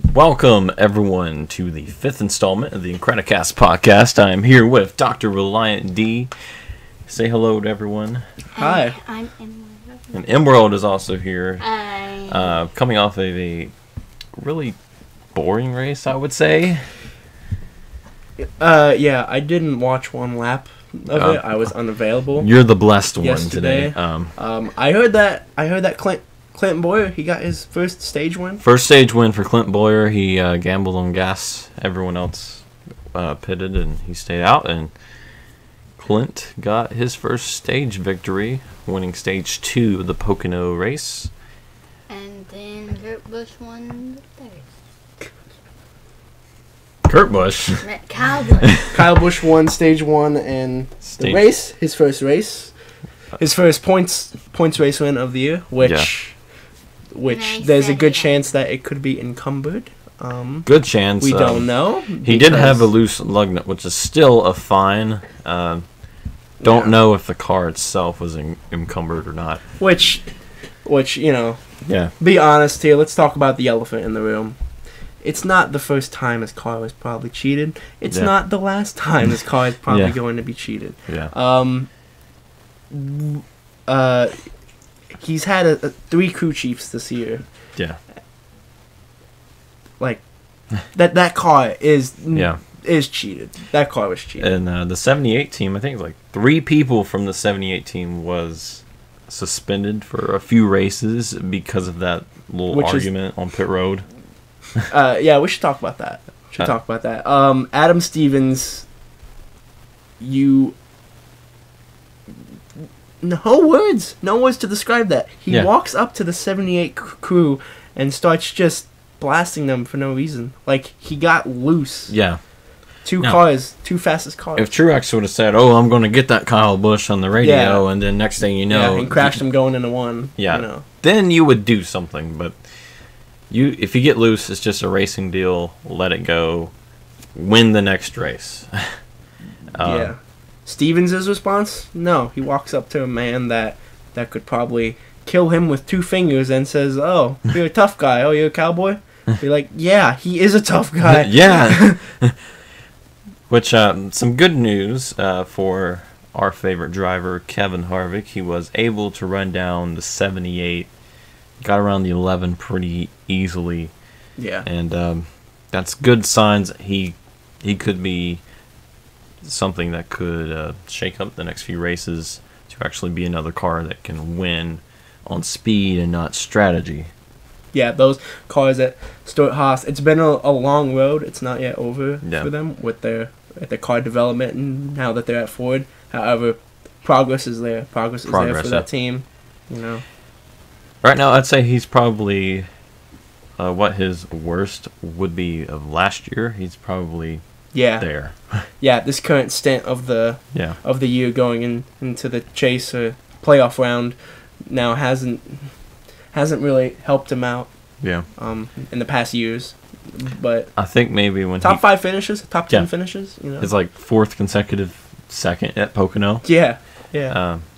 Welcome, everyone, to the 5th installment of the Incredicast podcast. I am here with DrRelientD. Say hello to everyone. Hi. I'm Emerald. And Emerald is also here. Hi. Coming off of a really boring race, I would say. Yeah, I didn't watch one lap of it. I was unavailable. You're the blessed one yesterday. today. I heard that Clinton Boyer, he got his first stage win. First stage win for Clint Boyer. He gambled on gas. Everyone else pitted, and he stayed out. And Clint got his first stage victory, winning stage 2 of the Pocono race. And then Kurt Busch won the third. Kurt Busch. Kyle Busch. Kyle Busch won stage 1 and the race, his first race. His first points race win of the year, which there's a good chance that it could be encumbered. Good chance. We don't know. He did have a loose lug nut, which is still a fine. Don't know if the car itself was encumbered or not. Which, you know. Yeah. Be honest here. Let's talk about the elephant in the room. It's not the first time his car was probably cheated. It's not the last time his car is probably going to be cheated. Yeah. He's had 3 crew chiefs this year. Yeah. Like that car is cheated. That car was cheated. And the 78 team, I think like 3 people from the 78 team was suspended for a few races because of that little argument on pit road. Yeah, we should talk about that. Adam Stevens, no words to describe that. He walks up to the 78 crew and starts just blasting them for no reason. Like, he got loose. Yeah. Two fastest cars. If Truex would have said, "Oh, I'm going to get that Kyle Busch on the radio," and then next thing you know, and crashed him going into one. Yeah. You know. Then you would do something, but if you get loose, it's just a racing deal. Let it go. Win the next race. Yeah. Stevens' response? No. He walks up to a man that could probably kill him with 2 fingers and says, "Oh, you're a tough guy. Oh, you're a cowboy?" Be like, "Yeah, he is a tough guy." Yeah. Which, some good news for our favorite driver, Kevin Harvick. He was able to run down the 78, got around the 11 pretty easily. Yeah. And that's good signs. He could be something that could shake up the next few races to actually be another car that can win on speed and not strategy. Yeah, those cars at Stewart-Haas, it's been a long road. It's not yet over for them with their car development and now that they're at Ford. However, progress is there. Progress is there for that team. You know. Right now, I'd say he's probably what his worst would be of last year. He's probably there. Yeah, this current stint of the year going into the chase or playoff round now hasn't really helped him out. Yeah. In the past years, but I think maybe when top 5 finishes, top 10 finishes, you know, it's like 4th consecutive second at Pocono. Yeah.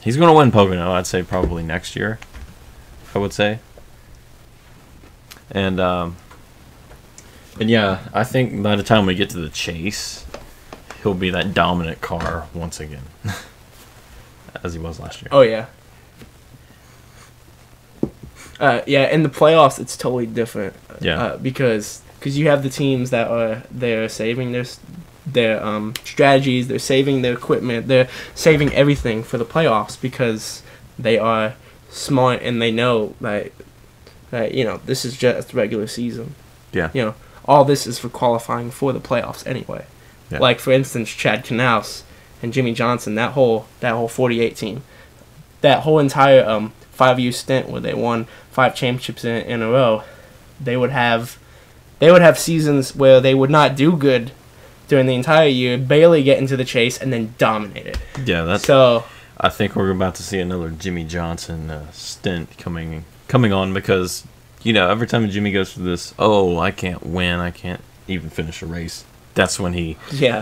He's gonna win Pocono. I'd say probably next year. I would say. And yeah, I think by the time we get to the chase, he'll be that dominant car once again, as he was last year. Oh yeah. In the playoffs, it's totally different. Yeah. Because you have the teams that they're saving their strategies, they're saving their equipment, they're saving everything for the playoffs because they are smart and they know that you know, this is just regular season. Yeah. You know, all this is for qualifying for the playoffs anyway. Yeah. Like, for instance, Chad Knaus and Jimmy Johnson, that whole 48 team, that whole entire 5-year stint where they won 5 championships in a row, they would have seasons where they would not do good during the entire year, barely get into the chase, and then dominate it. Yeah, I think we're about to see another Jimmy Johnson stint coming on because, you know, every time Jimmy goes through this, I can't win, I can't even finish a race. That's when he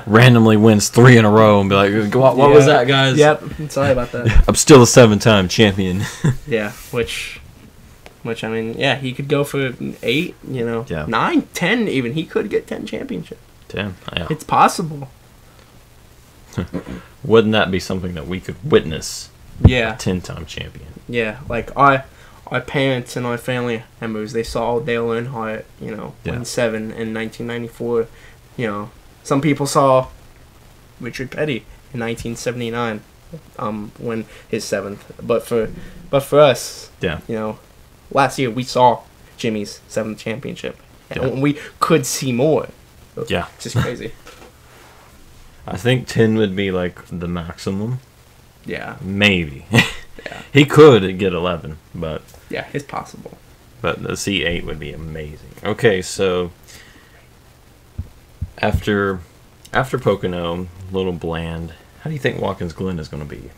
randomly wins 3 in a row and be like, what was that, guys? Yep, sorry about that. I'm still a 7-time champion. Yeah, which Which, I mean, yeah, he could go for 8, 9, 10 even. He could get 10 championships. 10, yeah. It's possible. Wouldn't that be something that we could witness? Yeah. A 10-time champion. Yeah, like our parents and our family members, they saw Dale Earnhardt, win 7 in 1994. Some people saw Richard Petty in 1979 win his 7th. But for us, last year we saw Jimmy's 7th championship. And we could see more. Yeah. It's just crazy. I think 10 would be like the maximum. Yeah. Maybe. Yeah. He could get 11, but... Yeah, it's possible. But the C8 would be amazing. Okay, so... After Pocono, a little bland, how do you think Watkins Glen is going to be?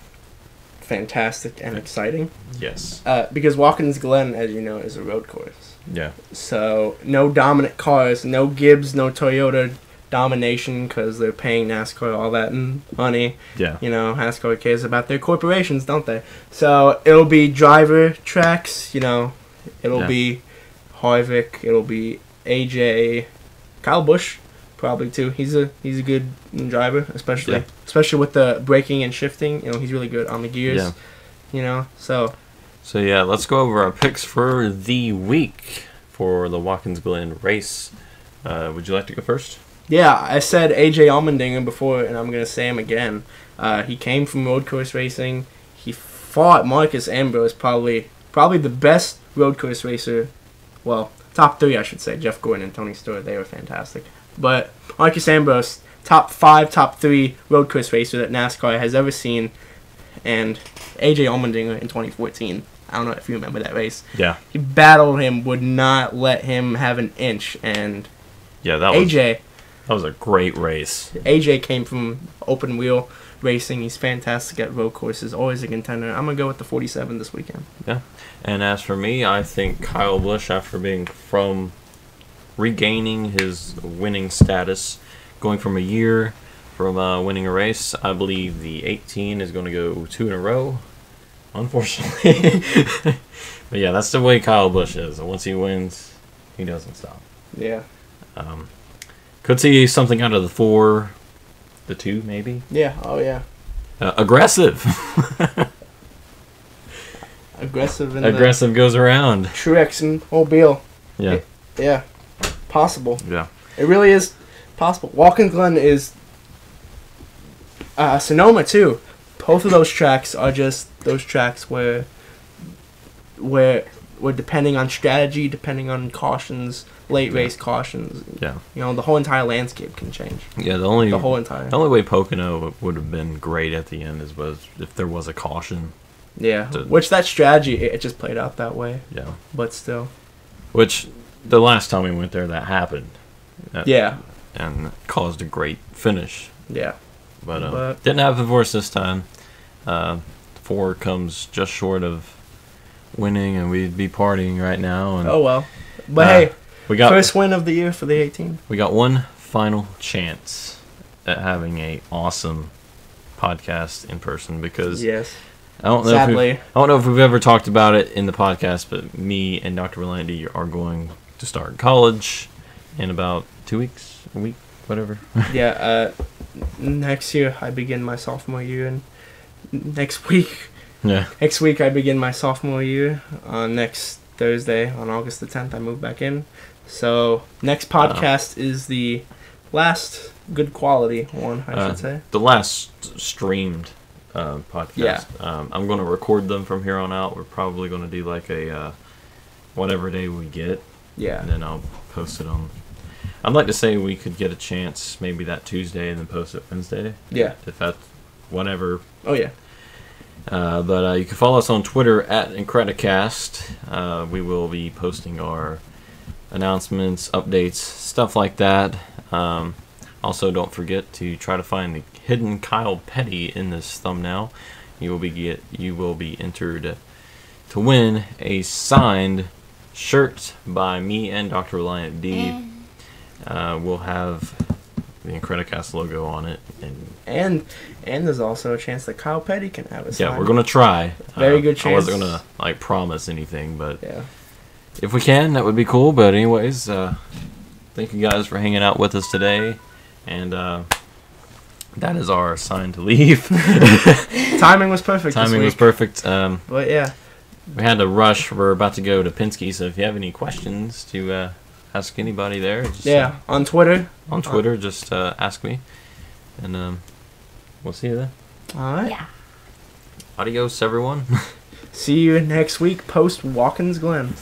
Fantastic and exciting. Yes. Because Watkins Glen, as you know, is a road course. Yeah. So, no dominant cars, no Gibbs, no Toyota domination, because they're paying NASCAR all that money. Yeah. NASCAR cares about their corporations, don't they? So, it'll be driver tracks, it'll be Harvick, it'll be AJ, Kyle Busch, probably too. He's a good driver, especially with the braking and shifting. He's really good on the gears. Yeah. So yeah, let's go over our picks for the week for the Watkins Glen race. Would you like to go first? Yeah, I said AJ Allmendinger before, and I'm gonna say him again. He came from road course racing. He fought Marcus Ambrose, probably the best road course racer. Well, top 3, I should say. Jeff Gordon and Tony Stewart, they were fantastic. But Marcus Ambrose, top 5, top 3 road course racer that NASCAR has ever seen. And AJ Allmendinger in 2014. I don't know if you remember that race. Yeah. He battled him, would not let him have an inch. And that was a great race. AJ came from open wheel racing. He's fantastic at road courses, always a contender. I'm going to go with the 47 this weekend. Yeah. And as for me, I think Kyle Busch, after regaining his winning status, going from a year from winning a race, I believe the 18 is going to go 2 in a row, unfortunately. But yeah, that's the way Kyle Busch is. Once he wins, he doesn't stop. Yeah. Could see something out of the 4, the 2 maybe. Yeah. Oh yeah. Aggressive. Aggressive goes around. Truex and Mobile. Yeah. Yeah. Possible. Yeah. It really is possible. Watkins Glen is Sonoma too. Both of those tracks are just those tracks where depending on strategy, depending on cautions, late race cautions. Yeah. The whole entire landscape can change. Yeah, the only way Pocono would have been great at the end was if there was a caution. Yeah. Which that strategy, it just played out that way. Yeah. But still. Which the last time we went there, that happened. And caused a great finish. Yeah. But didn't happen for us this time. 4 comes just short of winning, and we'd be partying right now. And, oh, well. But hey, we got first win of the year for the 18. We got one final chance at having a awesome podcast in person because I don't know if we've ever talked about it in the podcast, but me and Dr. DrRelientD are going to start college in about 2 weeks, a week, whatever. Yeah, next year I begin my sophomore year, and next week I begin my sophomore year. Next Thursday, on August the 10th, I move back in. So next podcast is the last good quality one, I should say. The last streamed podcast. Yeah. I'm going to record them from here on out. We're probably going to do like a whatever day we get. Yeah. And then I'll post it on. I'd like to say we could get a chance maybe that Tuesday and then post it Wednesday. Yeah. If that's whatever. Oh, yeah. But you can follow us on Twitter at Incredicast. We will be posting our announcements, updates, stuff like that. Also, don't forget to try to find the hidden Kyle Petty in this thumbnail. You will be entered to win a signed shirt by me and Dr. DrRelientD. We'll have the Incredicast logo on it, and there's also a chance that Kyle Petty can have a sign. Yeah, we're gonna try. Very good chance. I wasn't gonna promise anything, but If we can, that would be cool. But anyways, thank you guys for hanging out with us today. And that is our sign to leave. Timing was perfect. Timing was perfect. But yeah. We had to rush. We're about to go to Penske, so if you have any questions to ask anybody there, just, on Twitter. On Twitter, just ask me. And we'll see you then. All right. Yeah. Adios, everyone. See you next week post Watkins Glen.